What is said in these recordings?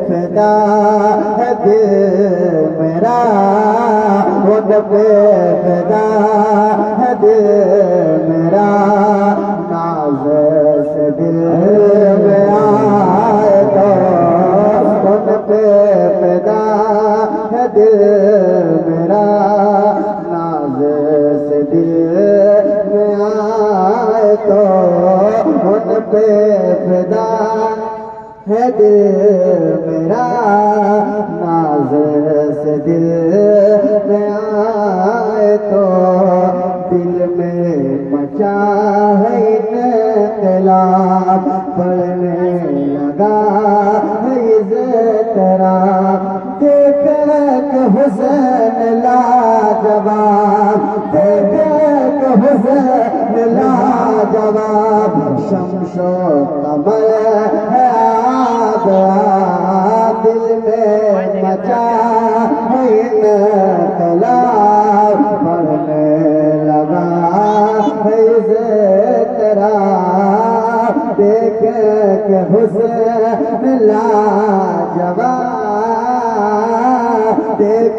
फिदा है दिल मेरा, उन पे फिदा है दिल मेरा, नाज से दिल में आए तो उन पे फिदा है दिल मेरा, नाज से दिल में आए तो उन पे फिदा है दिल मेरा, नाज से दिल में आए तो दिल में मचा है इनकलाब, पढ़ने लगा है इज़्तिराब, देख के हुस्न लाजवाब, देख के हुस्न लाजवाब, शम्सो कमर है दिल में मचा है इनकलाब, पढ़ने लगा है इज़्तिराब, देख के हुस्न लाजवाब, देख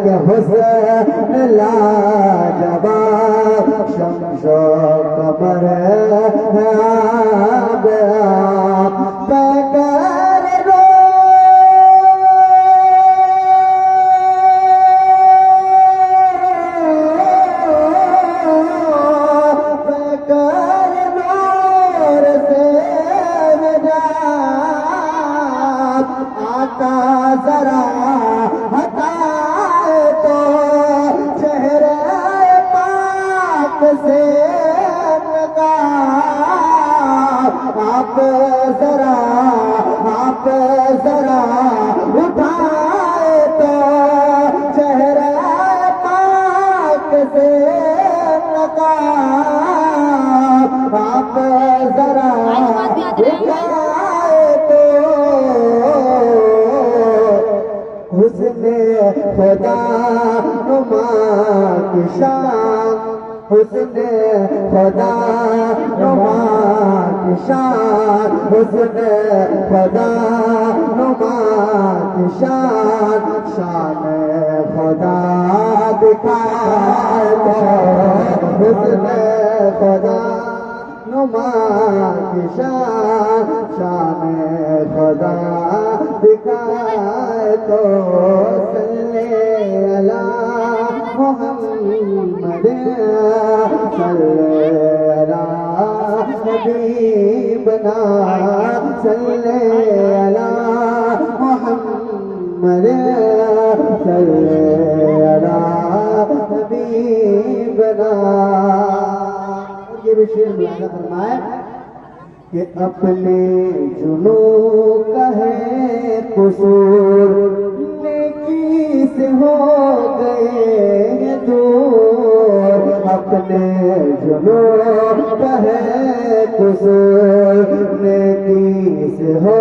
के हुस्न लाजवाब, शम्सो कमर है जरा हटाए तो चेहरे पाक से आप जरा उठाए तो चेहरे पाक से आप जरा उठाए तो हुस्ने खुदा नुमा की शान, हुस्ने खुदा नुमा की शान, हुस्ने खुदा नुमा की शान, शान खुदा दिखाए तो हुस्ने खुदा नुमा की शान, शान खुदा दिखाए तो सल्ले अला मुहम्मद, सल्ले अला हबीबना, सल्ले अला मुहम्मद, सल्ले अला हबीबना। ये भी शेर मुलाज़ा फरमाए कि अपने जुनू का है कसूर, नेकी से हो गए दूर, अपने जुनू का है कसूर, नेकी से हो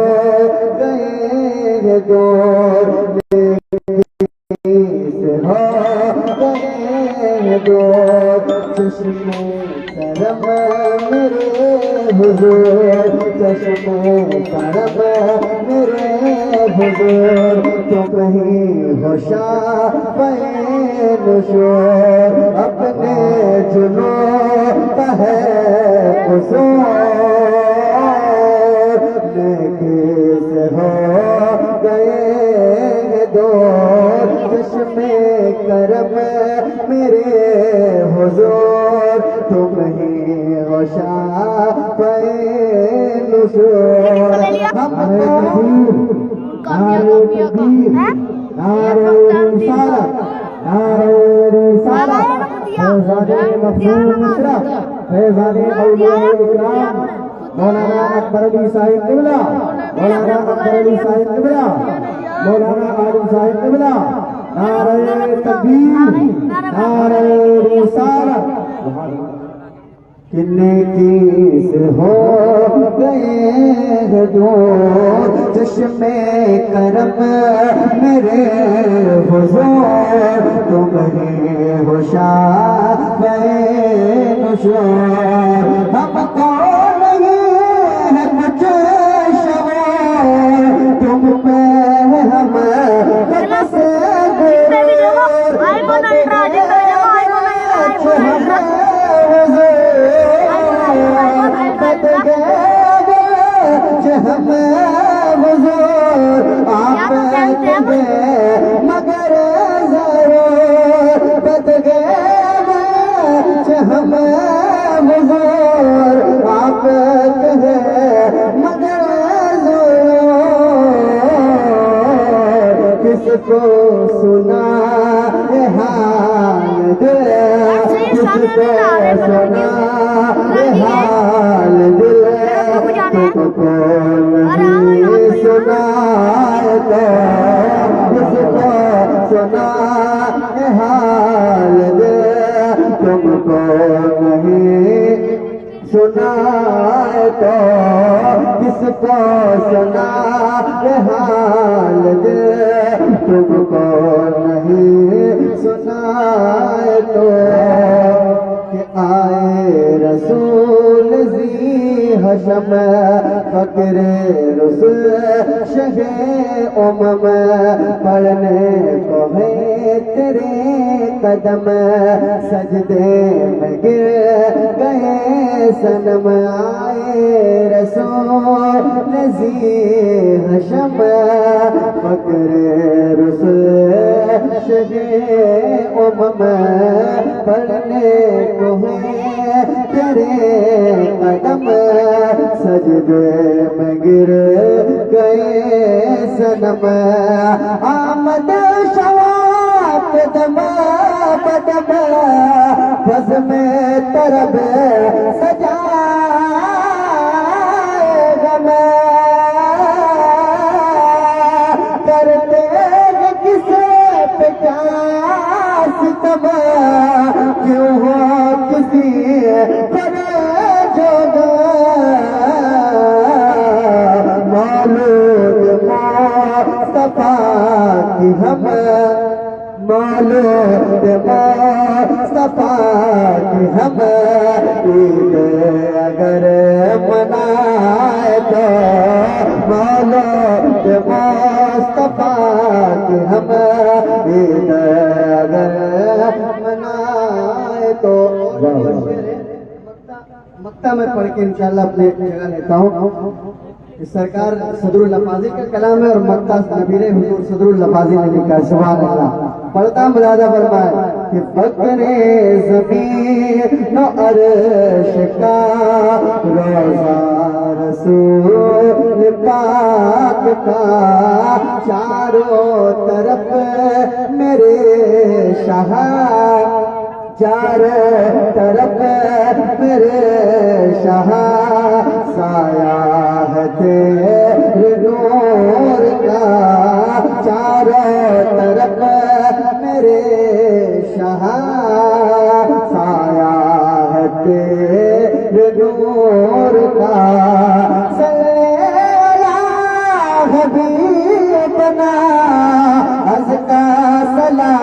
गए दूर, नेकी से हो गए दूर, चश्मे करम मेरे हुजूर, चश्मे करम मेरे हुजूर, तो कहीं होशा पे नुशूर, अपने जुनू का है कसूर, नेकी से हो गए दूर, चश्मे करम मेरे हुजूर, तुम ही होशा पे नुशूर। नारे तकबीर, नारे रिसालत, नारे रिसालत, फैज़ाने मखदूम मिश्रा, फैज़ाने औलिया इकराम, मौलाना अकबर अली साहिब क़िबला, मौलाना अकबर अली साहिब क़िबला, मौलाना आलिम साहिब क़िबला, नारे तकबीर, नारे रिसालत। नेकी से हो गए दूर, चश्मे करम मेरे हुजूर, तुम ही होशा में नुशूर, हमको नहीं है कुछ शऊर, तुम बद गए हम हुजूर आप गए मगर जरूर बद गए हम हुजूर आप गए मगर जरूर किसको सुना हाल दिल किसको सुना हाल दिल तुमको नहीं सुनाए तो किसको सुना हाल दिल तुमको नहीं सुनाए तो किसको सुना हाल दिल तुमको नहीं सुनाए तो कि आए रसूल जी हशम फकर रसूल शहे उमम पढ़ने को है तेरे कदम सजदे में गिर गए सनम आए रसूल जी हशम फकर रसूल शहे उमम पढ़ने को है तेरे कदम सजदे में गिर गए सनम आमद शवाब दम बदम बस में तरब सजाएगा मैं करते किसे पे क्या सितम क्यों हो किसी पर जोगा मालूम मुस्तफा की हम मालूम मुस्तफा की हम ईद अगर मनाए तो मालूम मुस्तफा की हम ईद अगर मनाए तो मक्ता में पढ़ के इंशाल्लाह अपने जगह लेता हूँ। सरकार सदरुल लफाजी का कलाम है और मक्ता नबीरे हुजूर सदरुल लफाजी ने लिखा है। सुभान अल्लाह। पढ़ता मुरादा फरमाए कि फकरे ज़मीन न अर्श का रोज़ा रसूल पाक का चारों तरफ मेरे शाह चारों तरफ मेरे शाह साया है तेरे नूर का चारों तरफ मेरे शाह साया है तेरे नूर का सल्लल्लाहु हबीबना अज़का सला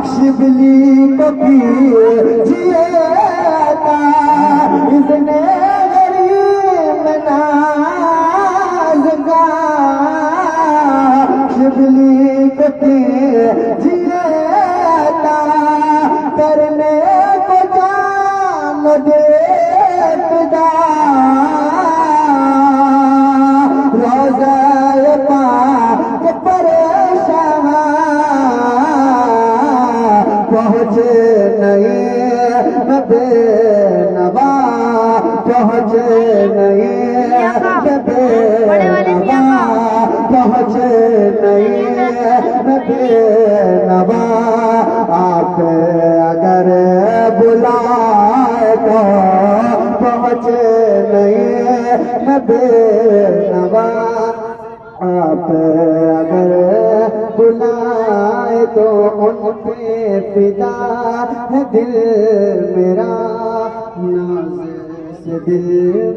शिबली कभी जिएगा इसने गरीब नाज़गा शिबली कभी जिएगा करने को जान दे खुदा रोज़ा पाक परेशान पहुँचे नहीं नबे नवा पहुँचे नहीं नबे नवा पहुँचे नहीं नबे नवा आप अगर बुलाए तो पहुँचे नहीं नबे नवा आप अगर बुलाए तो उन पे फिदा है दिल मेरा नाज़ से दिल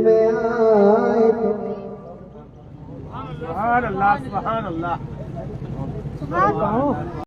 में आए तो सुभान अल्लाह सुभान अल्लाह।